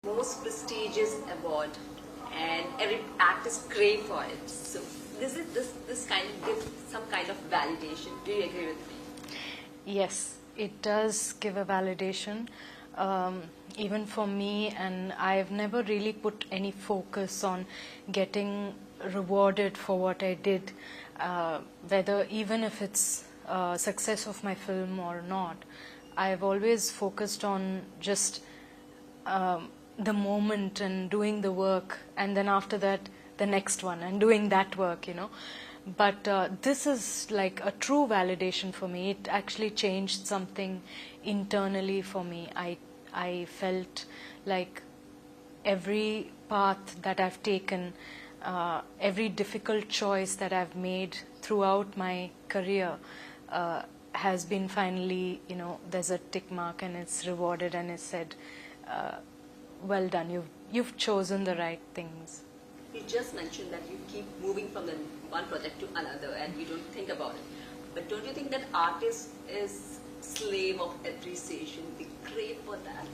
most prestigious award, and every actors crave for it. So this kind of gives some kind of validation. Do you agree with me? Yes, it does give a validation, even for me, and I've never really put any focus on getting rewarded for what I did, whether even if it's success of my film or not. I've always focused on just the moment and doing the work, and then after that the next one and doing that work, But this is like a true validation for me. It actually changed something internally for me. I felt like every path that I've taken, every difficult choice that I've made throughout my career has been finally, there's a tick mark and it's rewarded and it's said, well done, you've chosen the right things. You just mentioned that you keep moving from the one project to another and you don't think about it. But don't you think that artist is slave of appreciation? They crave for that.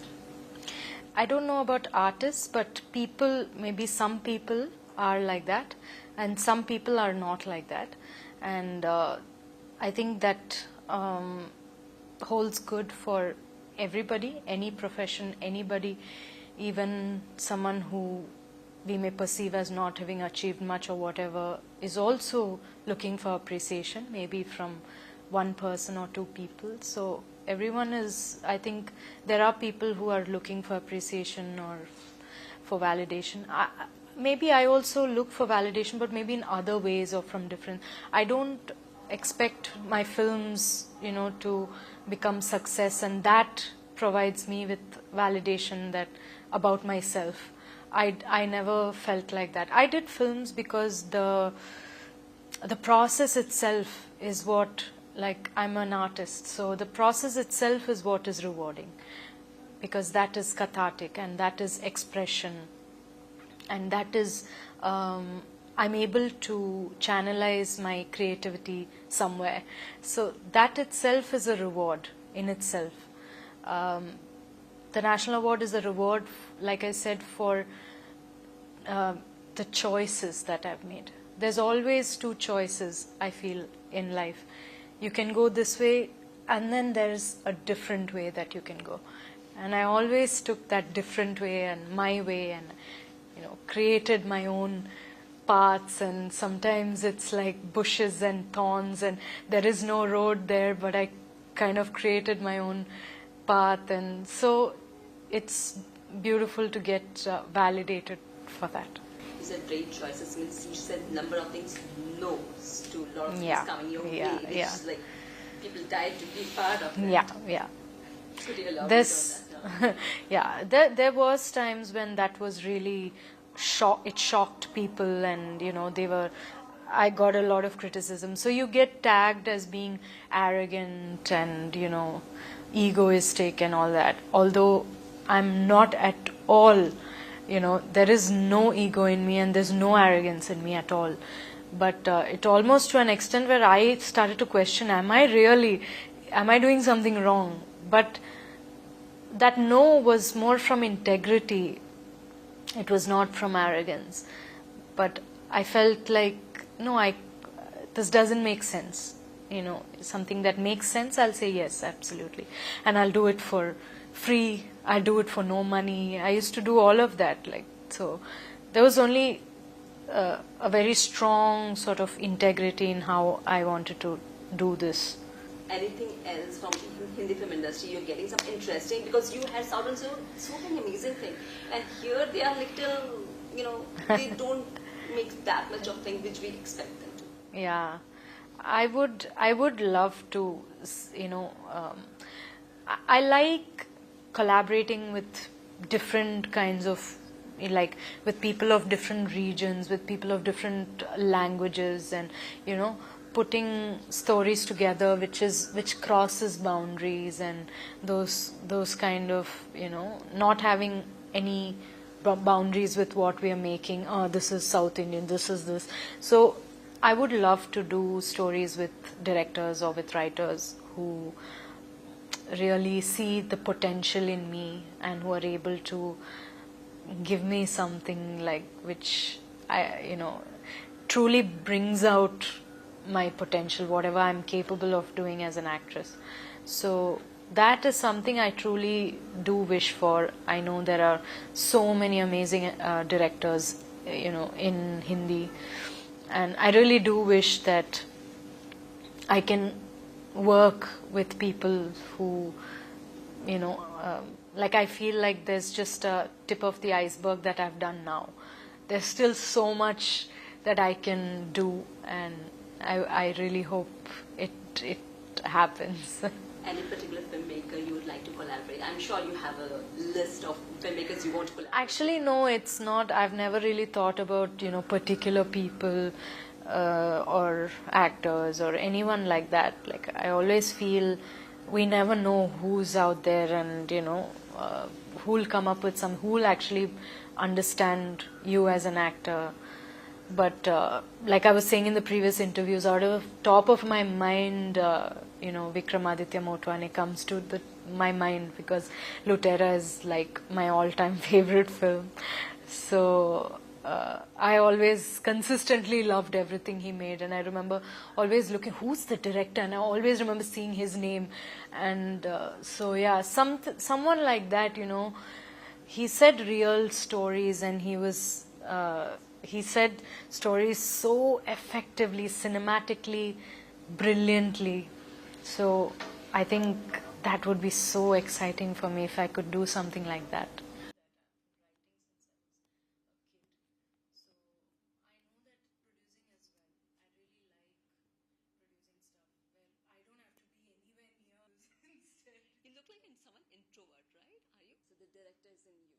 I don't know about artists, but people, maybe some people are like that and some people are not like that. And I think that holds good for everybody, any profession, anybody, even someone who we may perceive as not having achieved much or whatever, is also looking for appreciation, maybe from one person or two people. So everyone is, I think there are people who are looking for appreciation or for validation. Maybe I also look for validation, but maybe in other ways or from different. I don't expect my films, to become success, and that provides me with validation that about myself. I never felt like that. I did films because the process itself is what, like, I'm an artist, so the process itself is what is rewarding, because that is cathartic and that is expression, and that is I'm able to channelize my creativity somewhere. So that itself is a reward in itself. The National Award is a reward, like I said, for the choices that I've made. There's always two choices, I feel, in life. You can go this way, and then there's a different way that you can go. And I always took that different way and my way, and created my own paths, and sometimes it's like bushes and thorns and there is no road there, but I kind of created my own path, and so it's beautiful to get validated for that. You said great choices, means you said number of things no's to a lot of things coming your way, which is like people died to be part of that. Yeah. Could you elaborate on that? Yeah, there was times when that was really it shocked people, and I got a lot of criticism. So you get tagged as being arrogant and egoistic and all that, although I'm not at all. There is no ego in me and there's no arrogance in me at all. But it almost to an extent where I started to question, am I doing something wrong? But that no was more from integrity. It was not from arrogance. But I felt like, no, this doesn't make sense. Something that makes sense, I'll say yes, absolutely. And I'll do it for free. I'll do it for no money. I used to do all of that. So there was only a very strong sort of integrity in how I wanted to do this. Anything else from Hindi film industry you're getting some interesting, because you had so many amazing things, and here they are little, they don't make that much of things which we expect them to. Yeah, I would love to, I like collaborating with different kinds of, like with people of different regions, with people of different languages, and putting stories together which crosses boundaries, and those kind of not having any boundaries with what we are making. Oh, this is South Indian, this is this. So I would love to do stories with directors or with writers who really see the potential in me and who are able to give me something like which truly brings out my potential, whatever I'm capable of doing as an actress. So that is something I truly do wish for. I know there are so many amazing directors, in Hindi, and I really do wish that I can work with people who, like I feel like there's just a tip of the iceberg that I've done now. There's still so much that I can do, and I really hope it happens. Any particular filmmaker you would like to collaborate? I'm sure you have a list of filmmakers you want to collaborate. Actually, no, it's not. I've never really thought about, particular people or actors or anyone like that. Like, I always feel we never know who's out there, and, who'll come up with who'll actually understand you as an actor. But like I was saying in the previous interviews, out of top of my mind, Vikramaditya Motwane comes to my mind because Lootera is like my all-time favorite film. So I always consistently loved everything he made, and I remember always looking, who's the director, and I always remember seeing his name. And so yeah, someone like that, he said real stories, and he said stories so effectively, cinematically, brilliantly. So I think that would be so exciting for me if I could do something like that. You look like someone introvert, right? Are you? So the director is in you.